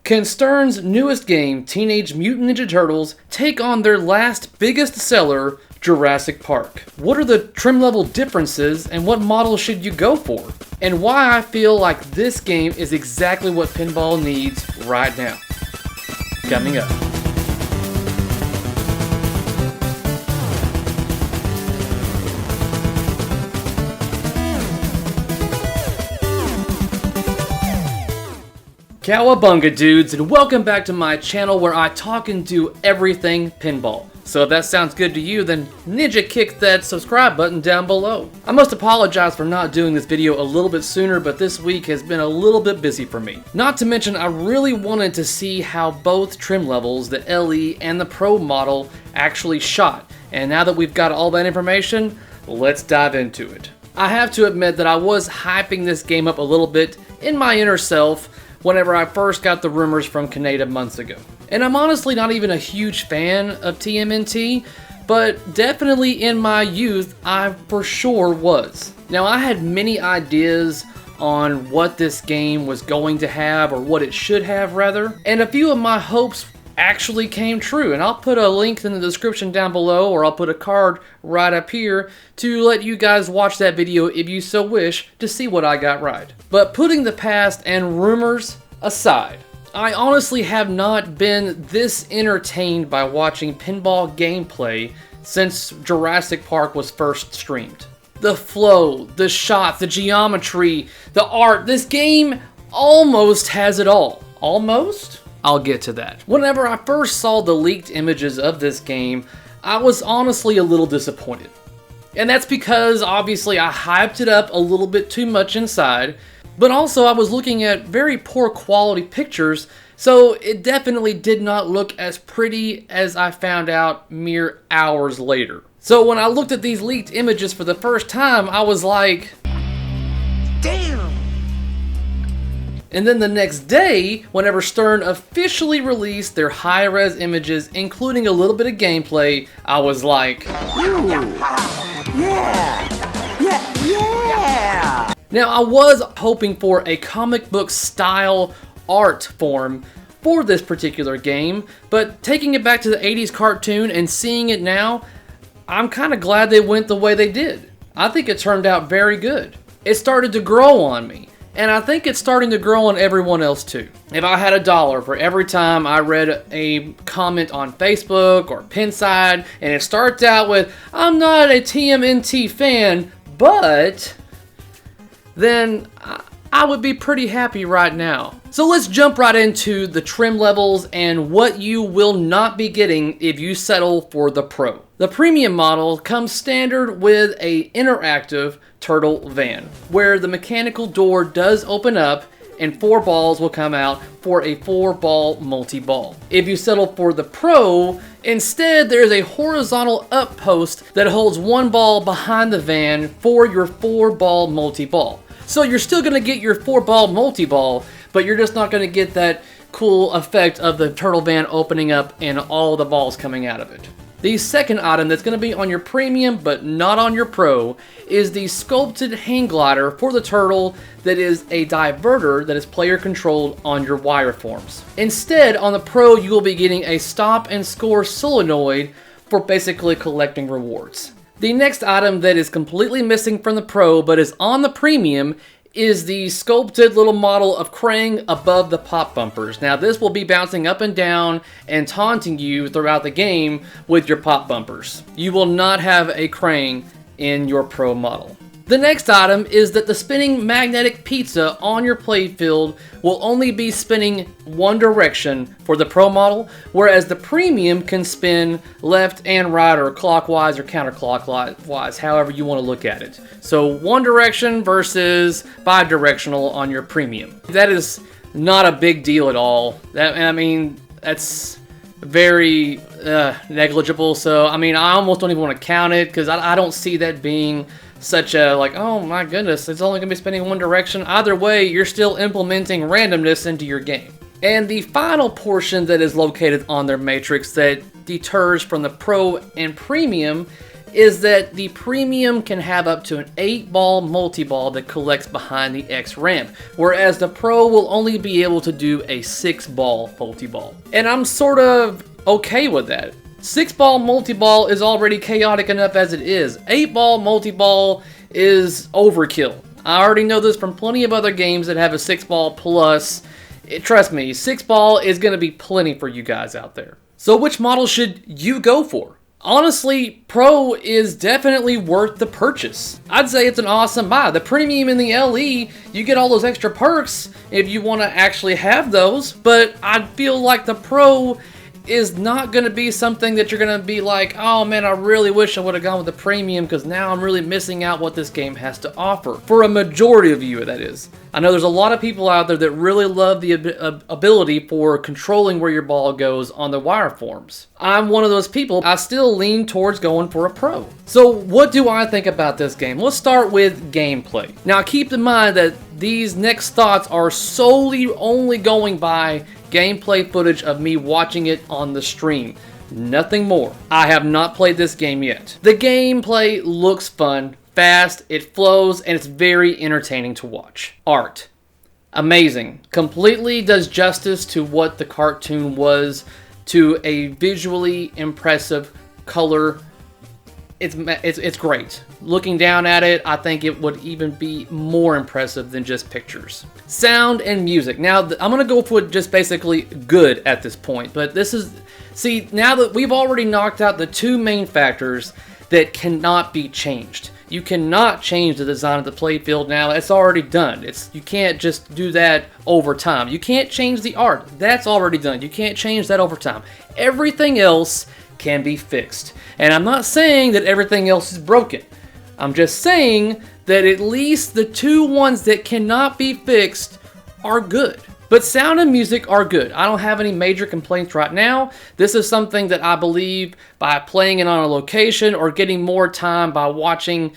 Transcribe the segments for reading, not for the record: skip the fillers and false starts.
Can Stern's newest game, Teenage Mutant Ninja Turtles, take on their last biggest seller, Jurassic Park? What are the trim level differences and what model should you go for? And why I feel like this game is exactly what pinball needs right now. Coming up. Cowabunga dudes, and welcome back to my channel where I talk and do everything pinball. So if that sounds good to you, then ninja kick that subscribe button down below. I must apologize for not doing this video a little bit sooner, but this week has been a little bit busy for me. Not to mention, I really wanted to see how both trim levels, the LE and the Pro model, actually shot. And now that we've got all that information, let's dive into it. I have to admit that I was hyping this game up a little bit in my inner self whenever I first got the rumors from Canada months ago. And I'm honestly not even a huge fan of TMNT, but definitely in my youth, I for sure was. Now, I had many ideas on what this game was going to have, or what it should have rather, and a few of my hopes actually came true, and I'll put a link in the description down below, or I'll put a card right up here to let you guys watch that video if you so wish to see what I got right. But putting the past and rumors aside, I honestly have not been this entertained by watching pinball gameplay since Jurassic Park was first streamed. The flow, the shots, the geometry, the art, this game almost has it all. Almost? I'll get to that. Whenever I first saw the leaked images of this game, I was honestly a little disappointed. And that's because obviously I hyped it up a little bit too much inside, but also I was looking at very poor quality pictures, so it definitely did not look as pretty as I found out mere hours later. So when I looked at these leaked images for the first time, I was like, damn! And then the next day, whenever Stern officially released their high-res images, including a little bit of gameplay, I was like, ooh, yeah! Now, I was hoping for a comic book style art form for this particular game, but taking it back to the 80s cartoon and seeing it now, I'm kind of glad they went the way they did. I think it turned out very good. It started to grow on me. And I think it's starting to grow on everyone else too. If I had $1 for every time I read a comment on Facebook or Pinside, and it starts out with, I'm not a TMNT fan, but, then I would be pretty happy right now. So let's jump right into the trim levels and what you will not be getting if you settle for the Pro. The premium model comes standard with a interactive turtle van, where the mechanical door does open up and 4 balls will come out for a 4-ball multi-ball. If you settle for the Pro, instead there's a horizontal up post that holds 1 ball behind the van for your 4-ball multi-ball. So you're still going to get your 4-ball multi-ball, but you're just not going to get that cool effect of the turtle van opening up and all the balls coming out of it. The second item that's going to be on your premium but not on your Pro is the sculpted hang glider for the turtle that is a diverter that is player controlled on your wireforms. Instead, on the Pro, you will be getting a stop and score solenoid for basically collecting rewards. The next item that is completely missing from the Pro but is on the premium is the sculpted little model of Krang above the pop bumpers. Now this will be bouncing up and down and taunting you throughout the game with your pop bumpers. You will not have a Krang in your Pro model. The next item is that the spinning magnetic pizza on your playfield will only be spinning one direction for the Pro model, whereas the Premium can spin left and right, or clockwise or counterclockwise, however you want to look at it. So one direction versus bi-directional on your Premium. That is not a big deal at all. That's very negligible, so I almost don't even want to count it, because I don't see that being such a, like, oh my goodness, it's only going to be spinning one direction. Either way, you're still implementing randomness into your game. And the final portion that is located on their matrix that deters from the Pro and Premium is that the Premium can have up to an 8-ball multi-ball that collects behind the X ramp, whereas the Pro will only be able to do a 6-ball multi-ball. And I'm sort of okay with that. 6-ball multi-ball is already chaotic enough as it is. 8-ball multi-ball is overkill. I already know this from plenty of other games that have a 6-ball plus. Trust me, 6-ball is going to be plenty for you guys out there. So which model should you go for? Honestly, Pro is definitely worth the purchase. I'd say it's an awesome buy. The Premium and the LE, you get all those extra perks if you want to actually have those, but I feel like the Pro is not going to be something that you're going to be like, oh man, I really wish I would have gone with the Premium because now I'm really missing out what this game has to offer. For a majority of you, that is. I know there's a lot of people out there that really love the ability for controlling where your ball goes on the wire forms. I'm one of those people. I still lean towards going for a Pro. So what do I think about this game? Let's start with gameplay. Now keep in mind that these next thoughts are solely only going by gameplay footage of me watching it on the stream. Nothing more. I have not played this game yet. The gameplay looks fun, fast, it flows, and it's very entertaining to watch. Art. Amazing. Completely does justice to what the cartoon was, to a visually impressive color. It's great. Looking down at it, I think it would even be more impressive than just pictures. Sound and music. Now, I'm going to go for just basically good at this point, but this is... See, now that we've already knocked out the two main factors that cannot be changed. You cannot change the design of the playfield now. It's already done. You can't just do that over time. You can't change the art. That's already done. You can't change that over time. Everything else can be fixed. And I'm not saying that everything else is broken. I'm just saying that at least the two ones that cannot be fixed are good. But sound and music are good. I don't have any major complaints right now. This is something that I believe by playing it on a location or getting more time by watching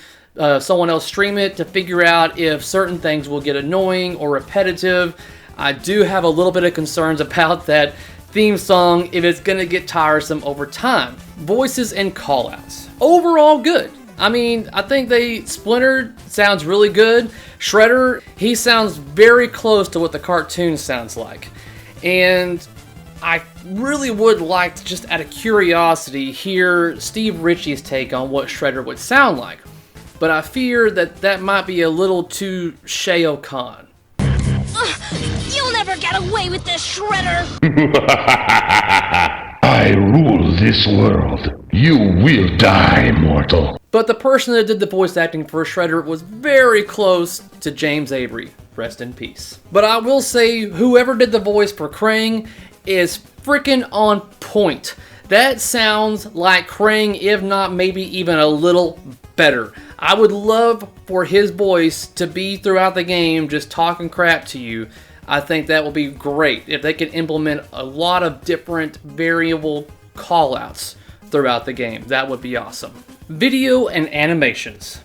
someone else stream it to figure out if certain things will get annoying or repetitive. I do have a little bit of concerns about that theme song if it's going to get tiresome over time. Voices and callouts. Overall good. I mean, I think Splinter sounds really good. Shredder, he sounds very close to what the cartoon sounds like. And I really would like to, just out of curiosity, hear Steve Ritchie's take on what Shredder would sound like. But I fear that might be a little too Shao Kahn. You'll never get away with this, Shredder! I rule this world. You will die, mortal. But the person that did the voice acting for Shredder was very close to James Avery. Rest in peace. But I will say, whoever did the voice for Krang is freaking on point. That sounds like Krang, if not maybe even a little better. I would love for his voice to be throughout the game just talking crap to you. I think that would be great if they could implement a lot of different variable callouts throughout the game. That would be awesome. Video and animations.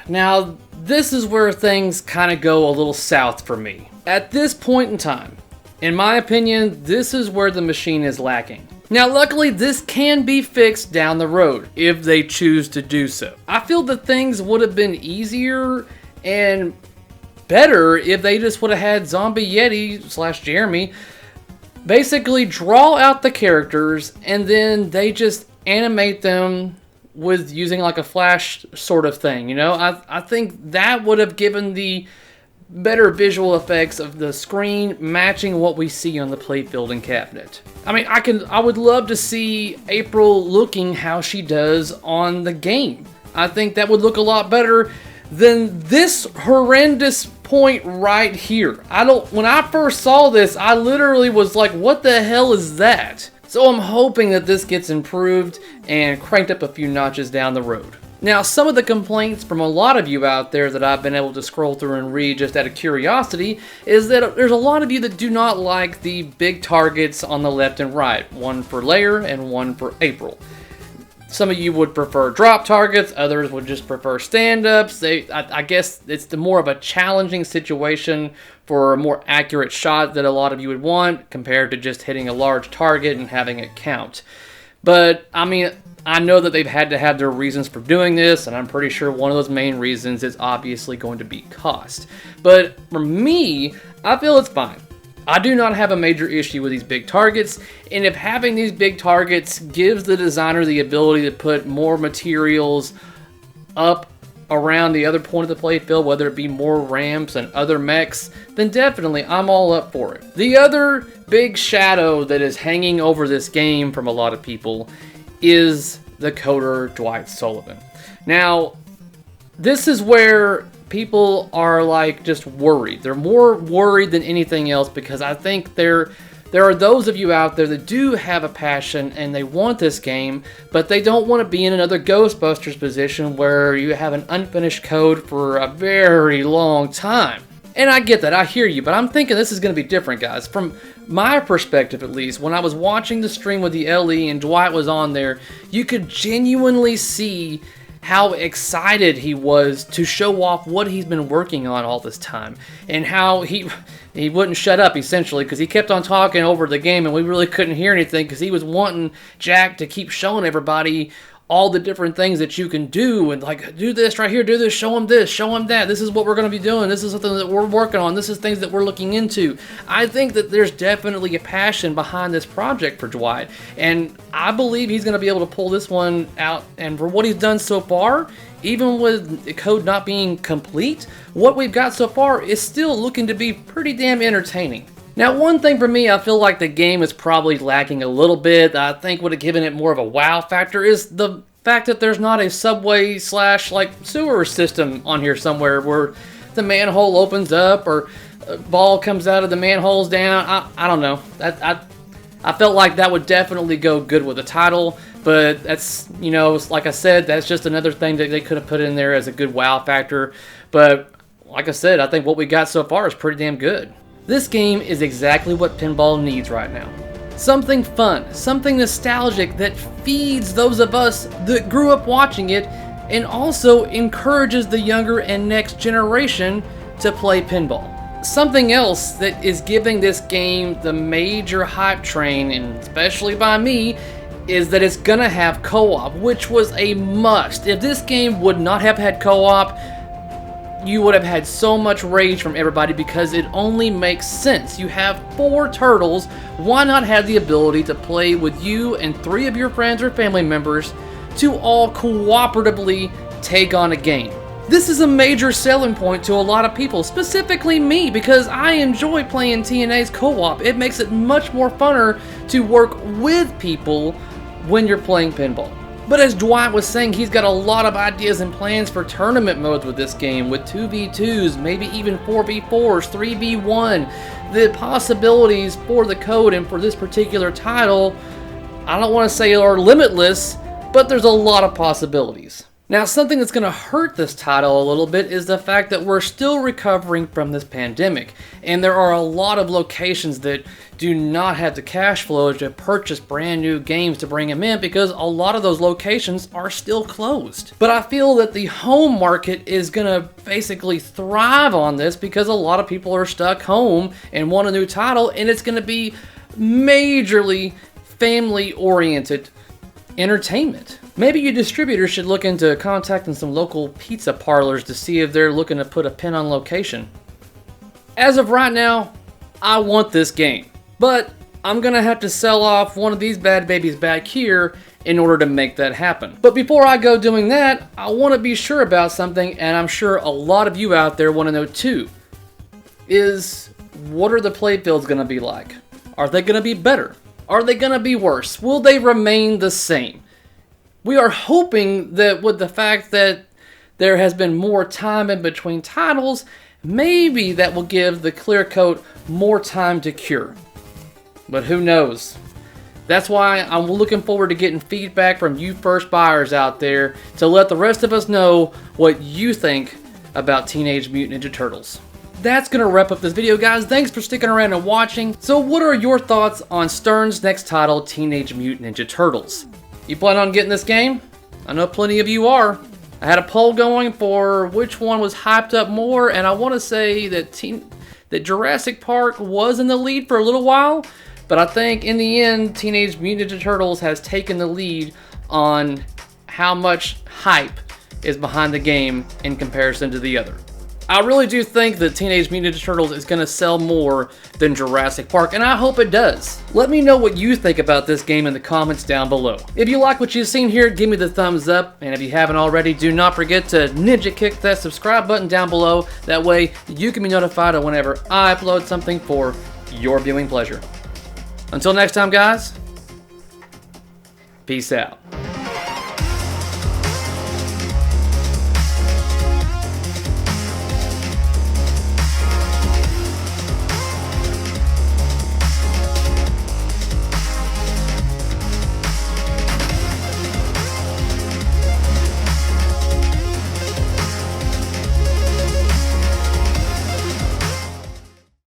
Now, this is where things kind of go a little south for me. At this point in time, in my opinion, this is where the machine is lacking. Now, luckily, this can be fixed down the road if they choose to do so. I feel that things would have been easier and better if they just would have had Zombie Yeti / Jeremy basically draw out the characters and then they just animate them with using like a flash sort of thing, you know? I think that would have given the better visual effects of the screen matching what we see on the playfield and cabinet. I mean, I would love to see April looking how she does on the game. I think that would look a lot better than this horrendous point right here. When I first saw this, I literally was like, what the hell is that? So I'm hoping that this gets improved and cranked up a few notches down the road. Now, some of the complaints from a lot of you out there that I've been able to scroll through and read just out of curiosity is that there's a lot of you that do not like the big targets on the left and right, one for Lair and one for April. Some of you would prefer drop targets, others would just prefer stand-ups. I guess it's more of a challenging situation for a more accurate shot that a lot of you would want compared to just hitting a large target and having it count. But, I mean, I know that they've had to have their reasons for doing this, and I'm pretty sure one of those main reasons is obviously going to be cost. But for me, I feel it's fine. I do not have a major issue with these big targets, and if having these big targets gives the designer the ability to put more materials up around the other point of the playfield, whether it be more ramps and other mechs, then definitely I'm all up for it. The other big shadow that is hanging over this game from a lot of people is the coder Dwight Sullivan. Now, this is where people are like just worried. They're more worried than anything else because I think there are those of you out there that do have a passion and they want this game, but they don't want to be in another Ghostbusters position where you have an unfinished code for a very long time. And I get that, I hear you, but I'm thinking this is going to be different, guys. From my perspective, at least, when I was watching the stream with the LE and Dwight was on there, you could genuinely see how excited he was to show off what he's been working on all this time, and how he wouldn't shut up, essentially, because he kept on talking over the game and we really couldn't hear anything because he was wanting Jack to keep showing everybody all the different things that you can do, and like, do this right here, do this, show them this, show them that, this is what we're going to be doing, this is something that we're working on, this is things that we're looking into. I think that there's definitely a passion behind this project for Dwight, and I believe he's going to be able to pull this one out, and for what he's done so far, even with the code not being complete, what we've got so far is still looking to be pretty damn entertaining. Now, one thing for me, I feel like the game is probably lacking a little bit, I think would have given it more of a wow factor, is the fact that there's not a subway slash like sewer system on here somewhere where the manhole opens up or a ball comes out of the manholes down. I don't know. I felt like that would definitely go good with the title, but that's, you know, like I said, that's just another thing that they could have put in there as a good wow factor. But like I said, I think what we got so far is pretty damn good. This game is exactly what pinball needs right now. Something fun, something nostalgic that feeds those of us that grew up watching it and also encourages the younger and next generation to play pinball. Something else that is giving this game the major hype train, and especially by me, is that it's gonna have co-op, which was a must. If this game would not have had co-op, you would have had so much rage from everybody because it only makes sense. You have 4 turtles, why not have the ability to play with you and 3 of your friends or family members to all cooperatively take on a game? This is a major selling point to a lot of people, specifically me, because I enjoy playing TNA's co-op. It makes it much more funner to work with people when you're playing pinball. But as Dwight was saying, he's got a lot of ideas and plans for tournament modes with this game, with 2v2s, maybe even 4v4s, 3v1. The possibilities for the code and for this particular title, I don't want to say are limitless, but there's a lot of possibilities. Now, something that's going to hurt this title a little bit is the fact that we're still recovering from this pandemic, and there are a lot of locations that do not have the cash flow to purchase brand new games to bring them in because a lot of those locations are still closed. But I feel that the home market is going to basically thrive on this because a lot of people are stuck home and want a new title, and it's going to be majorly family-oriented entertainment. Maybe your distributor should look into contacting some local pizza parlors to see if they're looking to put a pin on location. As of right now, I want this game, but I'm gonna have to sell off one of these bad babies back here in order to make that happen. But before I go doing that, I want to be sure about something, and I'm sure a lot of you out there want to know too, is what are the playfields gonna be like? Are they gonna be better? Are they gonna be worse? Will they remain the same? We are hoping that with the fact that there has been more time in between titles, maybe that will give the clear coat more time to cure. But who knows? That's why I'm looking forward to getting feedback from you first buyers out there to let the rest of us know what you think about Teenage Mutant Ninja Turtles. That's going to wrap up this video, guys. Thanks for sticking around and watching. So what are your thoughts on Stern's next title, Teenage Mutant Ninja Turtles? You plan on getting this game? I know plenty of you are. I had a poll going for which one was hyped up more, and I want to say that Jurassic Park was in the lead for a little while, But I think in the end, Teenage Mutant Ninja Turtles has taken the lead on how much hype is behind the game in comparison to the other. I really do think that Teenage Mutant Ninja Turtles is going to sell more than Jurassic Park, and I hope it does. Let me know what you think about this game in the comments down below. If you like what you've seen here, give me the thumbs up, and if you haven't already, do not forget to ninja kick that subscribe button down below. That way, you can be notified of whenever I upload something for your viewing pleasure. Until next time, guys, peace out.